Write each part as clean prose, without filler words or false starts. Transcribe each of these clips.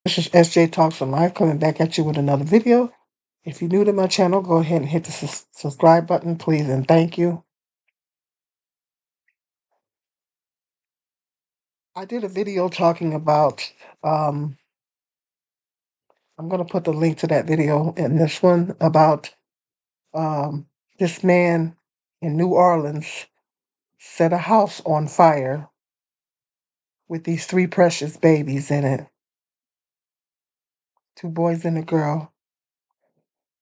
This is SJ Talks on Life coming back at you with another video. If you're new to my channel, go ahead and hit the subscribe button, please, and thank you. I did a video talking about, um, I'm going to put the link to that video in this one, about um, this man in New Orleans set a house on fire with these three precious babies in it, two boys and a girl.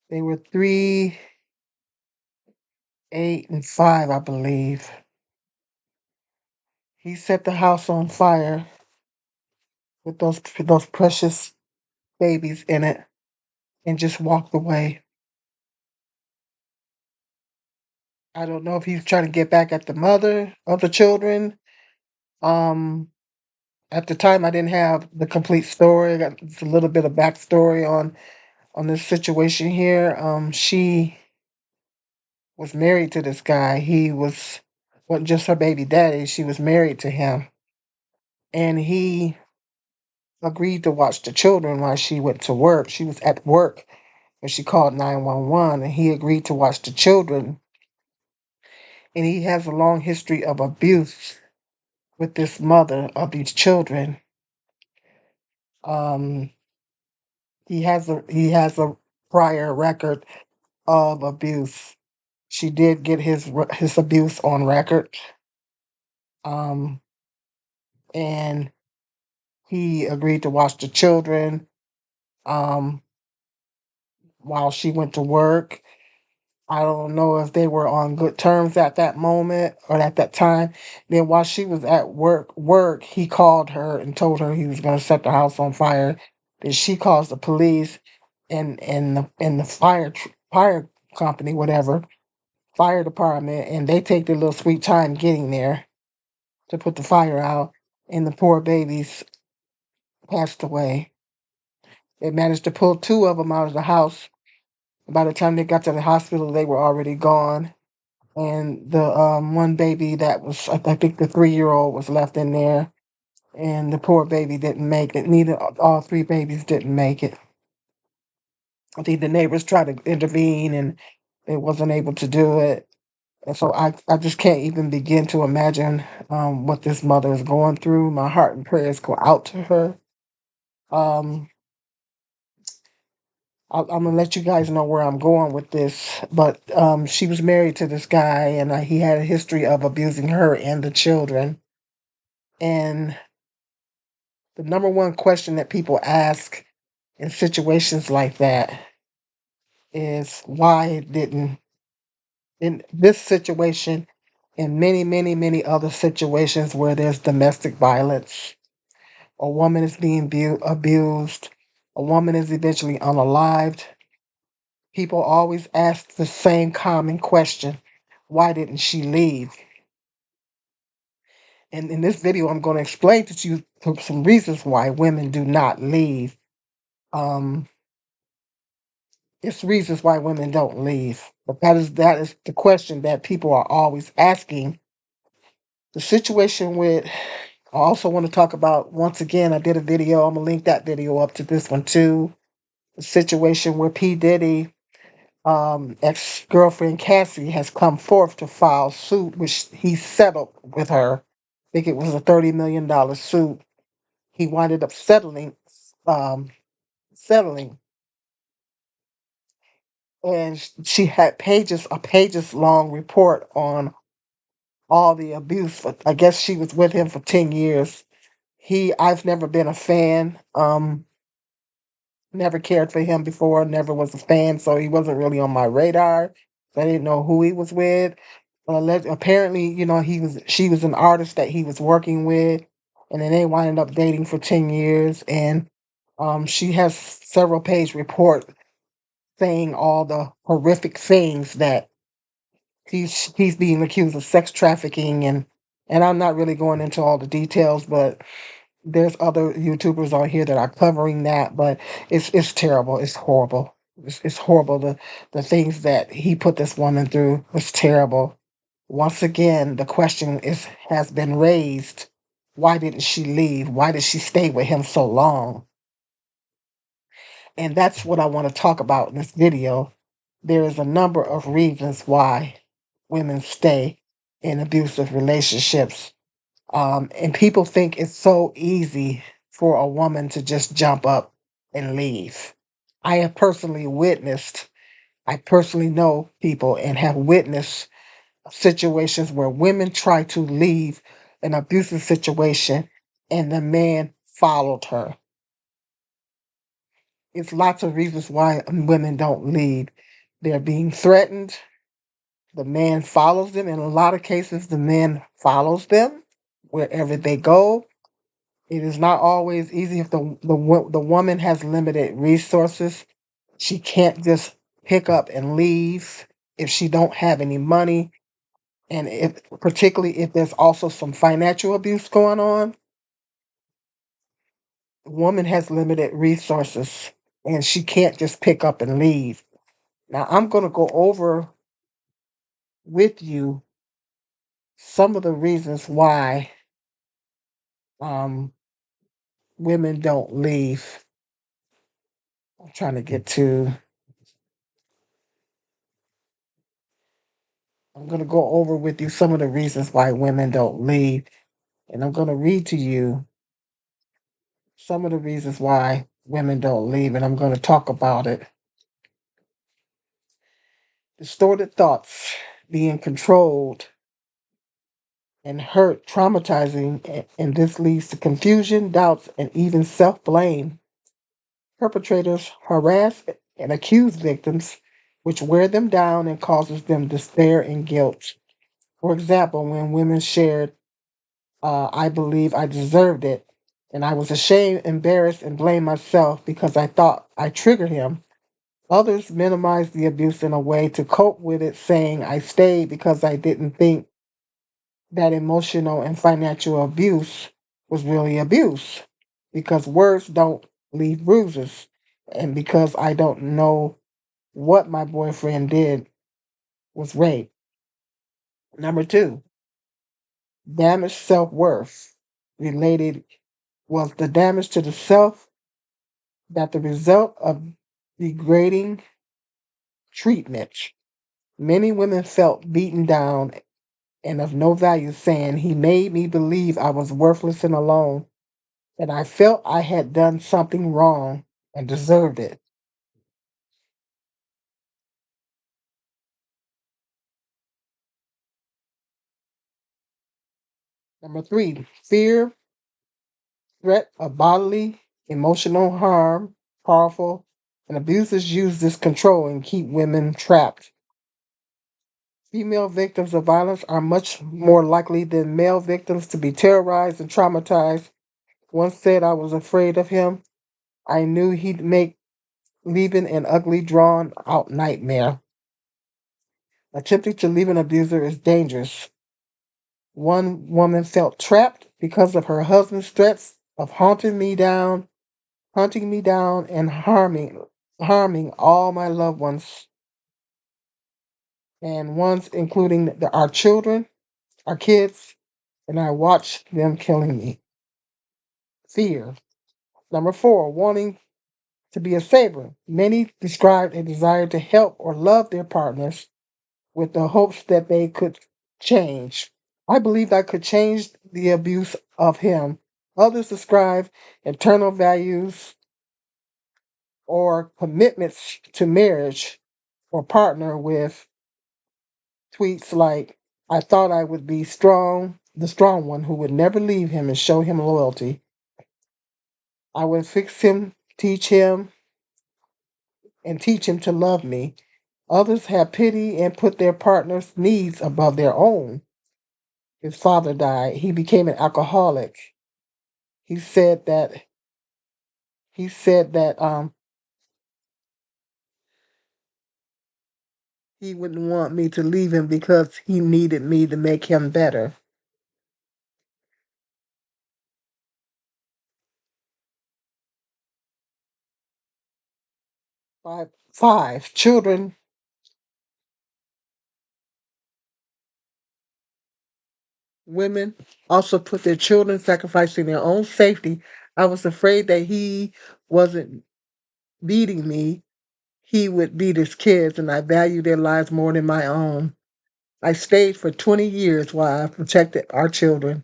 They were 3, 8, and 5, I believe. He set the house on fire with those precious babies in it and just walked away. I don't know if he's trying to get back at the mother of the children. Um, at the time, I didn't have the complete story. I got just a little bit of backstory on this situation here. She was married to this guy. He wasn't just her baby daddy. She was married to him, and he agreed to watch the children while she went to work. She was at work when she called 911, and he agreed to watch the children. And he has a long history of abuse with this mother of these children. Um, he has a prior record of abuse. She did get his abuse on record, um, and he agreed to watch the children um, while she went to work. I don't know if they were on good terms at that moment or at that time. Then while she was at work, he called her and told her he was going to set the house on fire. Then she calls the police and the fire company, whatever, fire department, and they take their little sweet time getting there to put the fire out. And the poor babies passed away. They managed to pull two of them out of the house. By the time they got to the hospital, they were already gone. And the one baby that was, I think the 3-year-old was left in there, and the poor baby didn't make it. Neither all three babies didn't make it. I think the neighbors tried to intervene, and they wasn't able to do it. And so I just can't even begin to imagine what this mother is going through. My heart and prayers go out to her. Um, I'm gonna let you guys know where I'm going with this, but she was married to this guy, and he had a history of abusing her and the children. And the number one question that people ask in situations like that is why didn't, in this situation, in many, many, many other situations where there's domestic violence, a woman is being abused, a woman is eventually unalived, people always ask the same common question: why didn't she leave? And in this video, I'm going to explain to you some reasons why women do not leave. Um, it's reasons why women don't leave. But that is the question that people are always asking. The situation with, I also want to talk about, once again, I did a video, I'm gonna link that video up to this one too. The situation where P. Diddy ex-girlfriend Cassie has come forth to file suit, which he settled with her. I think it was a $30 million suit. He winded up um, settling, and she had a pages long report on all the abuse. I guess she was with him for 10 years. I've never been a fan. Never cared for him before. Never was a fan, so he wasn't really on my radar. So I didn't know who he was with. But apparently, she was an artist that he was working with, and then they wound up dating for 10 years. And she has several page report saying all the horrific things that he's being accused of sex trafficking, and I'm not really going into all the details, but there's other YouTubers on here that are covering that. But it's terrible. It's horrible. It's horrible. The things that he put this woman through was terrible. Once again, the question has been raised: why didn't she leave? Why did she stay with him so long? And that's what I want to talk about in this video. There is a number of reasons why women stay in abusive relationships. And people think it's so easy for a woman to just jump up and leave. I have personally witnessed, I personally know people and have witnessed situations where women try to leave an abusive situation and the man followed her. It's lots of reasons why women don't leave. They're being threatened. The man follows them. In a lot of cases, the man follows them wherever they go. It is not always easy if the woman has limited resources. She can't just pick up and leave if she don't have any money, and if particularly if there's also some financial abuse going on. The woman has limited resources, and she can't just pick up and leave. Now I'm going to go over with you some of the reasons why um, women don't leave. I'm trying to get to. I'm going to go over with you some of the reasons why women don't leave. And I'm going to read to you some of the reasons why women don't leave. And I'm going to talk about it. Distorted thoughts, being controlled and hurt, traumatizing, and this leads to confusion, doubts, and even self blame. Perpetrators harass and accuse victims, which wear them down and causes them despair and guilt. For example, when women shared, I believe I deserved it, and I was ashamed, embarrassed, and blamed myself because I thought I triggered him. Others minimized the abuse in a way to cope with it, saying I stayed because I didn't think that emotional and financial abuse was really abuse, because words don't leave bruises, and because I don't know what my boyfriend did was rape. Number two, damaged self worth. Related was the damage to the self that the result of degrading treatment. Many women felt beaten down and of no value, saying he made me believe I was worthless and alone, that I felt I had done something wrong and deserved it. Number three, fear, threat of bodily, emotional harm, powerful, and abusers use this control and keep women trapped. Female victims of violence are much more likely than male victims to be terrorized and traumatized. One said, I was afraid of him. I knew he'd make leaving an ugly, drawn out nightmare. Attempting to leave an abuser is dangerous. One woman felt trapped because of her husband's threats of hunting me down and harming all my loved ones, and ones including our children, our kids, and I watched them killing me. Fear. Number four, wanting to be a saver. Many described a desire to help or love their partners with the hopes that they could change. I believed I could change the abuse of him. Others describe internal values or commitments to marriage or partner with tweets like, I thought I would be strong, the strong one who would never leave him and show him loyalty. I would fix him, and teach him to love me. Others have pity and put their partner's needs above their own. His father died. He became an alcoholic. He said that he said that he wouldn't want me to leave him because he needed me to make him better. Five children. Women also put their children, sacrificing their own safety. I was afraid that he wasn't beating me, he would beat his kids, and I value their lives more than my own. I stayed for 20 years while I protected our children.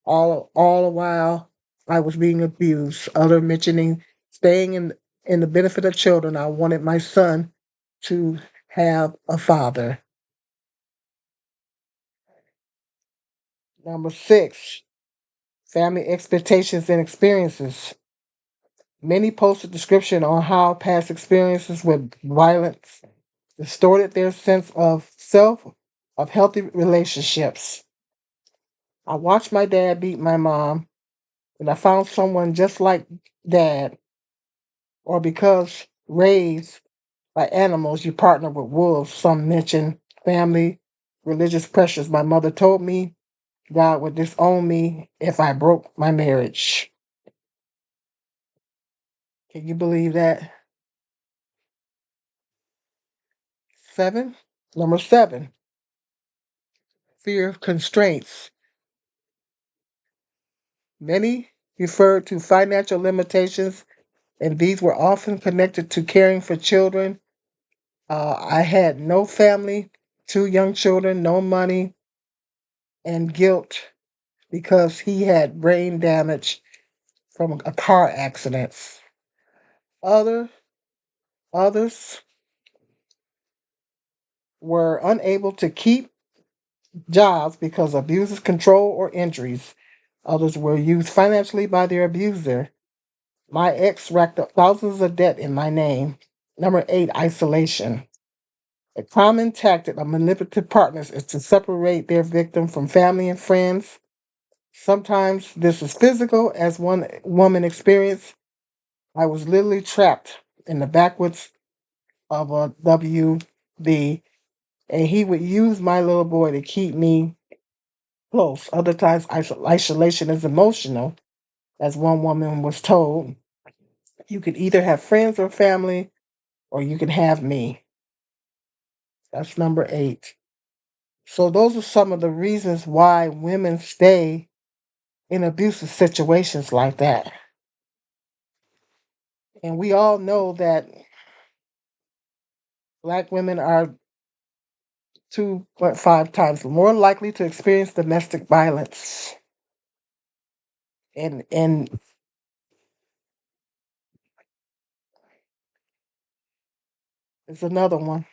All the while I was being abused. Other mentioning staying in the benefit of children, I wanted my son to have a father. Number six, family expectations and experiences. Many post a description on how past experiences with violence distorted their sense of self, of healthy relationships. I watched my dad beat my mom, and I found someone just like dad, or because raised by animals, you partner with wolves. Some mention family, religious pressures. My mother told me God would disown me if I broke my marriage. Can you believe that? Seven. Number seven, fear of constraints. Many referred to financial limitations, and these were often connected to caring for children. I had no family, two young children, no money, and guilt because he had brain damage from a car accident. Other others were unable to keep jobs because of abuse, control, or injuries. Others were used financially by their abuser. My ex racked up thousands of debt in my name. Number eight, isolation. A common tactic of manipulative partners is to separate their victim from family and friends. Sometimes this is physical, as one woman experienced. I was literally trapped in the backwoods of a WB, and he would use my little boy to keep me close. Other times, isolation is emotional, as one woman was told. You could either have friends or family, or you can have me. That's number eight. So, those are some of the reasons why women stay in abusive situations like that. And we all know that black women are 2.5 times more likely to experience domestic violence. And it's another one,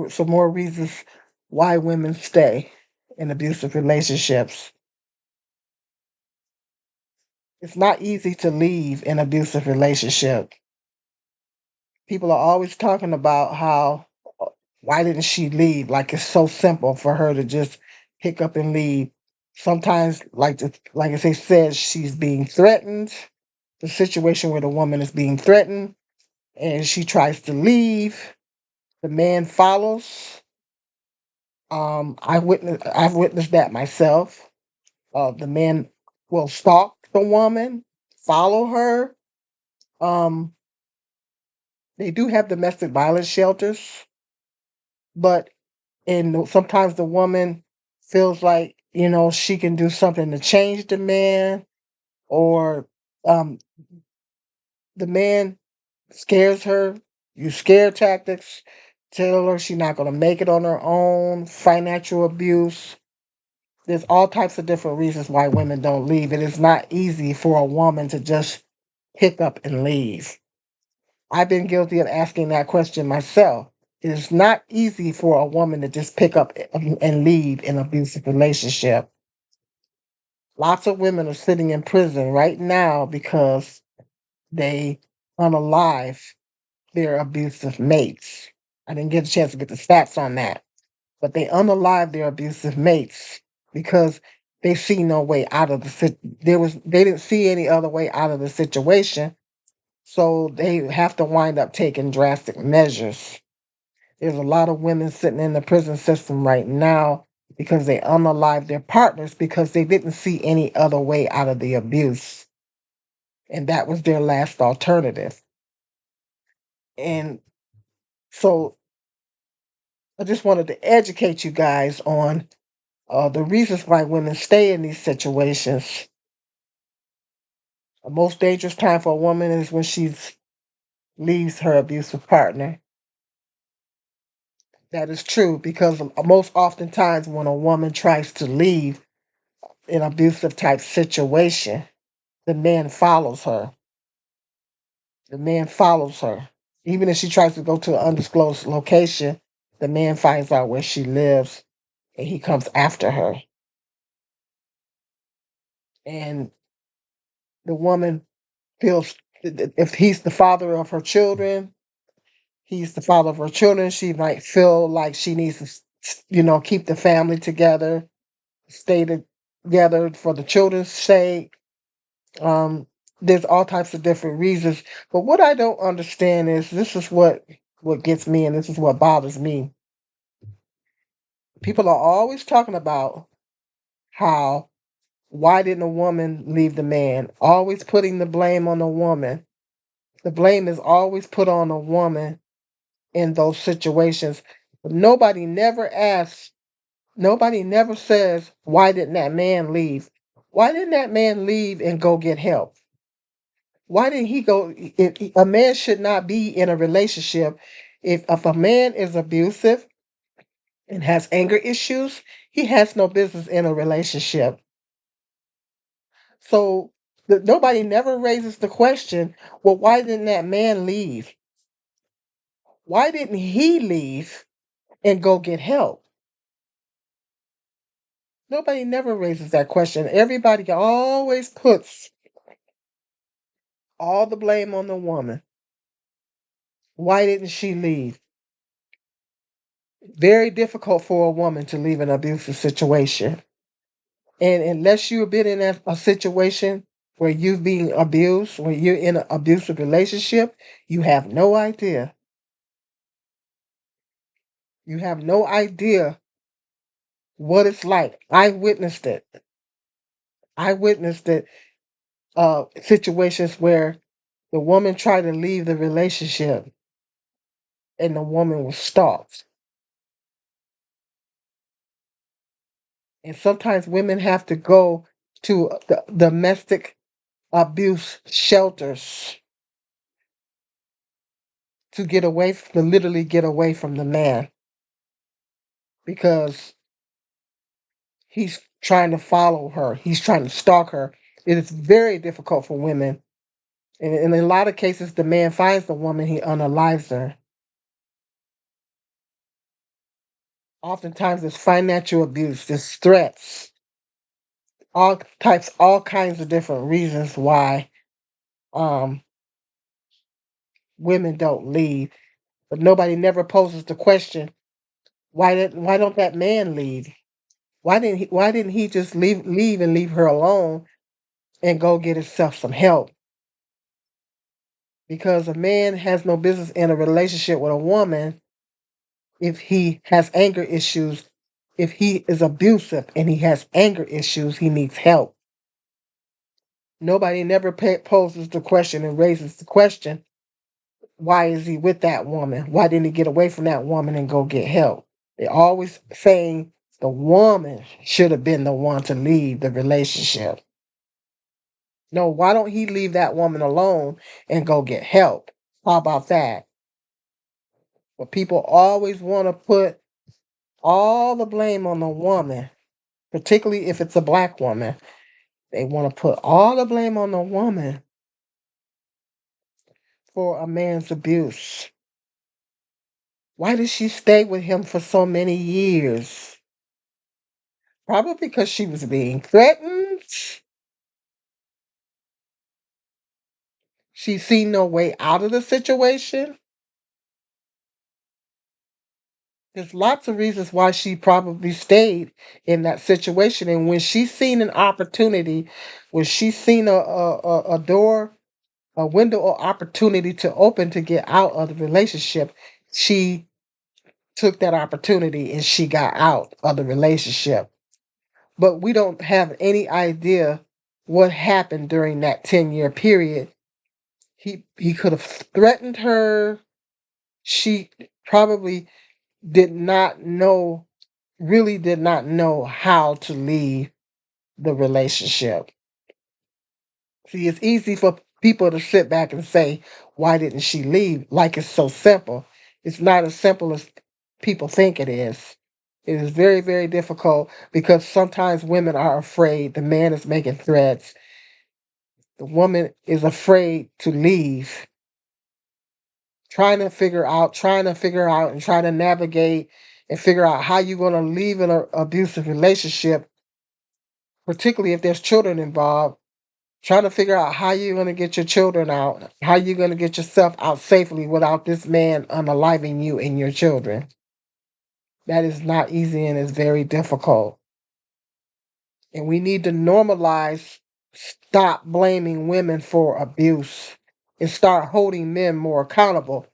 some more reasons why women stay in abusive relationships. It's not easy to leave an abusive relationship. People are always talking about how why didn't she leave? Like it's so simple for her to just pick up and leave. Sometimes, like as they said, she's being threatened. The situation where the woman is being threatened and she tries to leave. The man follows. I've witnessed that myself. The man will stalk the woman, follow her. Um, they do have domestic violence shelters, but sometimes the woman feels like she can do something to change the man, or um, the man scares her. Use scare tactics, tell her she's not going to make it on her own. Financial abuse. There's all types of different reasons why women don't leave. It is not easy for a woman to just pick up and leave. I've been guilty of asking that question myself. It is not easy for a woman to just pick up and leave an abusive relationship. Lots of women are sitting in prison right now because they unalive their abusive mates. I didn't get a chance to get the stats on that, but they unalive their abusive mates because they see no way out of they didn't see any other way out of the situation, so they have to wind up taking drastic measures. There's a lot of women sitting in the prison system right now because they unalive their partners because they didn't see any other way out of the abuse, and that was their last alternative. And so I just wanted to educate you guys on the reasons why women stay in these situations. The most dangerous time for a woman is when she leaves her abusive partner. That is true because most oftentimes when a woman tries to leave an abusive type situation, the man follows her. The man follows her. Even if she tries to go to an undisclosed location, the man finds out where she lives and he comes after her. And the woman feels if he's the father of her children, he's the father of her children, she might feel like she needs to, keep the family together, stay together for the children's sake. Um, there's all types of different reasons. But what I don't understand is this is what gets me and this is what bothers me. People are always talking about how why didn't a woman leave the man? Always putting the blame on the woman. The blame is always put on a woman in those situations. But nobody never says, why didn't that man leave? Why didn't that man leave and go get help? Why didn't he go? A man should not be in a relationship. If a man is abusive and has anger issues, he has no business in a relationship. So nobody never raises the question, well, why didn't that man leave? Why didn't he leave and go get help? Nobody never raises that question. Everybody always puts all the blame on the woman. Why didn't she leave? Very difficult for a woman to leave an abusive situation. And unless you've been in a situation where you've been abused, when you're in an abusive relationship, you have no idea. You have no idea what it's like. I witnessed it. I witnessed it. Situations where the woman tried to leave the relationship and the woman was stalked. And sometimes women have to go to the domestic abuse shelters to get away, to literally get away from the man because he's trying to follow her. He's trying to stalk her. It is very difficult for women. And in a lot of cases, the man finds the woman, he unalives her. Oftentimes, there's financial abuse, there's threats, all kinds of different reasons why um, women don't leave. But nobody never poses the question, why don't that man leave? Why didn't he just leave and leave her alone and go get himself some help? Because a man has no business in a relationship with a woman if he has anger issues. If he is abusive and he has anger issues, he needs help. Nobody never poses the question and raises the question, why is he with that woman? Why didn't he get away from that woman and go get help? They're always saying the woman should have been the one to leave the relationship. No, why don't he leave that woman alone and go get help? How about that? But people always want to put all the blame on the woman, particularly if it's a black woman. They want to put all the blame on the woman for a man's abuse. Why did she stay with him for so many years? Probably because she was being threatened. She seen no way out of the situation. There's lots of reasons why she probably stayed in that situation. And when she seen an opportunity, when she seen a door, a window or opportunity to open to get out of the relationship, she took that opportunity and she got out of the relationship. But we don't have any idea what happened during that 10-year period. He could have threatened her. She probably did not know, really did not know how to leave the relationship. See, it's easy for people to sit back and say, why didn't she leave? Like it's so simple. It's not as simple as people think it is. It is very, very difficult because sometimes women are afraid. The man is making threats. The woman is afraid to leave, trying to figure out and try to navigate and figure out how you're going to leave an abusive relationship, particularly if there's children involved, trying to figure out how you're going to get your children out, how you're going to get yourself out safely without this man unaliving you and your children. That is not easy and is very difficult. And we need to normalize, stop blaming women for abuse and start holding men more accountable.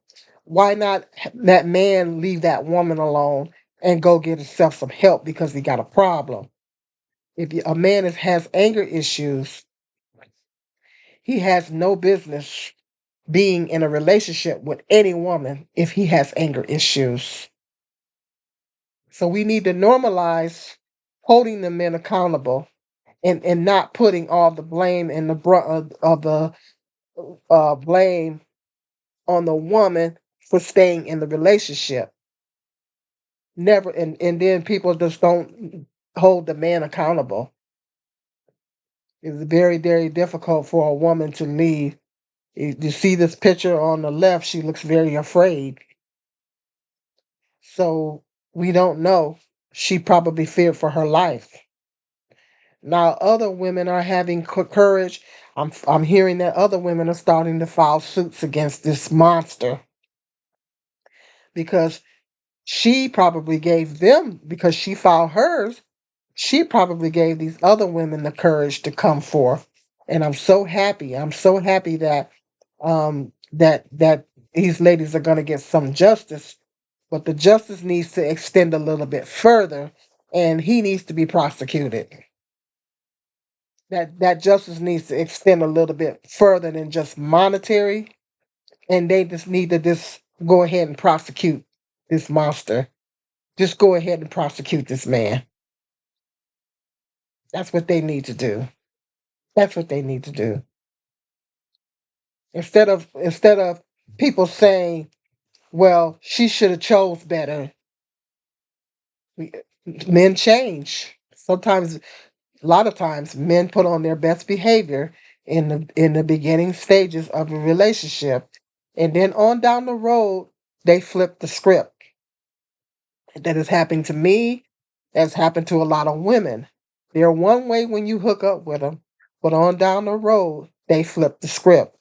Why not that man leave that woman alone and go get himself some help because he got a problem? If a man has anger issues, he has no business being in a relationship with any woman if he has anger issues. So we need to normalize holding the men accountable and not putting all the blame and the brunt of the blame on the woman for staying in the relationship. Never, and then people just don't hold the man accountable. It's very, very difficult for a woman to leave. You see this picture on the left, she looks very afraid. So we don't know. She probably feared for her life. Now other women are having courage. I'm hearing that other women are starting to file suits against this monster because she probably gave them, because she filed hers, she probably gave these other women the courage to come forth. And I'm so happy. I'm so happy that that these ladies are going to get some justice, but the justice needs to extend a little bit further, and he needs to be prosecuted. That justice needs to extend a little bit further than just monetary, and they just need to just go ahead and prosecute this monster. Just go ahead and prosecute this man. That's what they need to do. That's what they need to do. Instead of people saying, "Well, she should have chose better." We, men change. Sometimes, a lot of times, men put on their best behavior in the beginning stages of a relationship, and then on down the road, they flip the script. That has happened to me. That's happened to a lot of women. They're one way when you hook up with them, but on down the road, they flip the script.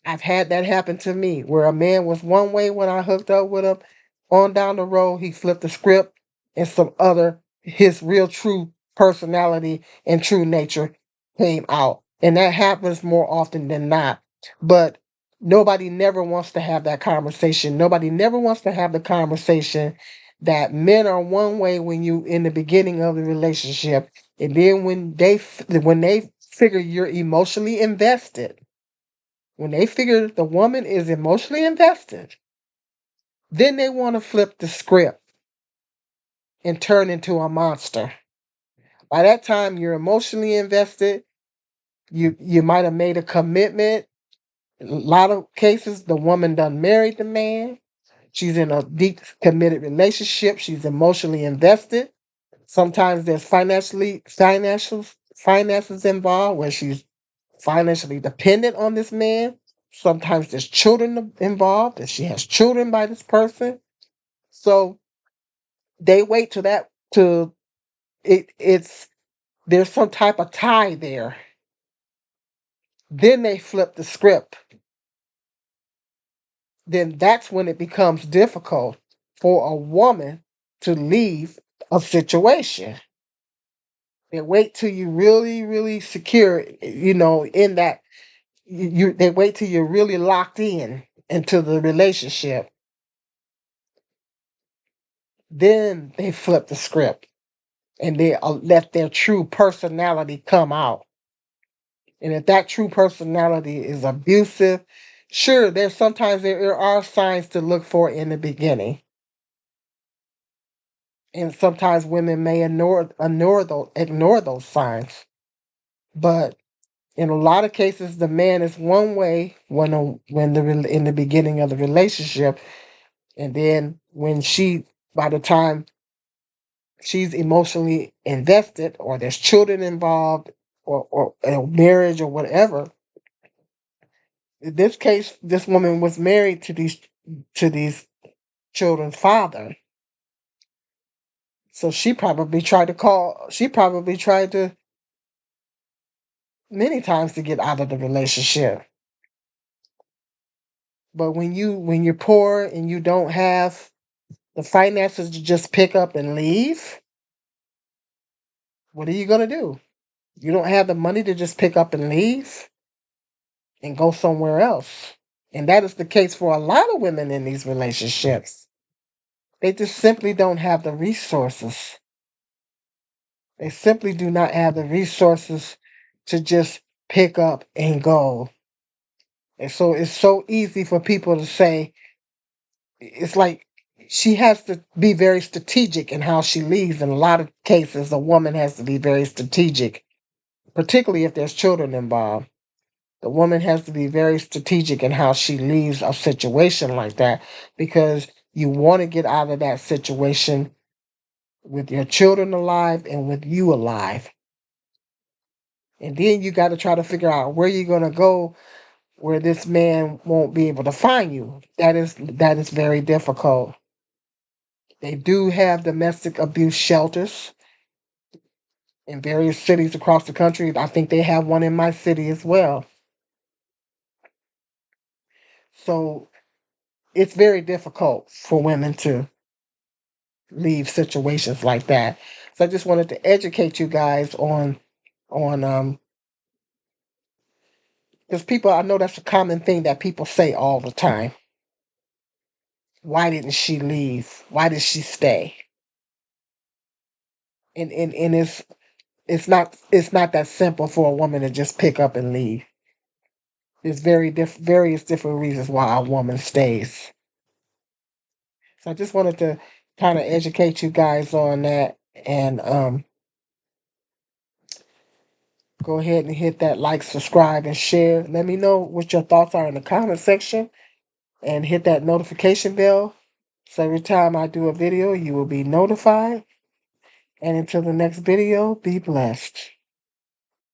I've had that happen to me where a man was one way when I hooked up with him. On down the road, he flipped the script and some other, his real true personality and true nature came out. And that happens more often than not. But nobody never wants to have that conversation. Nobody never wants to have the conversation that men are one way when you in the beginning of the relationship. And then when they figure you're emotionally invested, when they figure the woman is emotionally invested, then they want to flip the script and turn into a monster. By that time, you're emotionally invested. You might have made a commitment. A lot of cases, the woman done married the man. She's in a deep committed relationship. She's emotionally invested. Sometimes there's finances involved where she's financially dependent on this man. Sometimes there's children involved, and she has children by this person. So they wait to that to it's there's some type of tie there. Then they flip the script. Then that's when it becomes difficult for a woman to leave a situation. They wait till you really, really secure, in that they wait till you're really locked in into the relationship. Then they flip the script and they let their true personality come out. And if that true personality is abusive, sure, there are signs to look for in the beginning. And sometimes women may ignore those signs. But in a lot of cases, the man is one way in the beginning of the relationship, and then when by the time she's emotionally invested, or there's children involved, or a marriage or whatever. In this case, this woman was married to these children's father. So she probably tried to many times to get out of the relationship. But when you're poor and you don't have the finances to just pick up and leave, what are you gonna do? You don't have the money to just pick up and leave and go somewhere else. And that is the case for a lot of women in these relationships. They just simply don't have the resources. They simply do not have the resources to just pick up and go. And so it's so easy for people to say, it's like she has to be very strategic in how she leaves. In a lot of cases, a woman has to be very strategic, particularly if there's children involved. The woman has to be very strategic in how she leaves a situation like that, because you want to get out of that situation with your children alive and with you alive. And then you got to try to figure out where you're going to go where this man won't be able to find you. That is very difficult. They do have domestic abuse shelters in various cities across the country. I think they have one in my city as well. So it's very difficult for women to leave situations like that. So I just wanted to educate you guys on because people, I know that's a common thing that people say all the time. Why didn't she leave? Why did she stay? And it's not that simple for a woman to just pick up and leave. There's various different reasons why a woman stays. So I just wanted to kind of educate you guys on that, and go ahead and hit that like, subscribe, and share. Let me know what your thoughts are in the comment section, and hit that notification bell so every time I do a video, you will be notified. And until the next video, be blessed.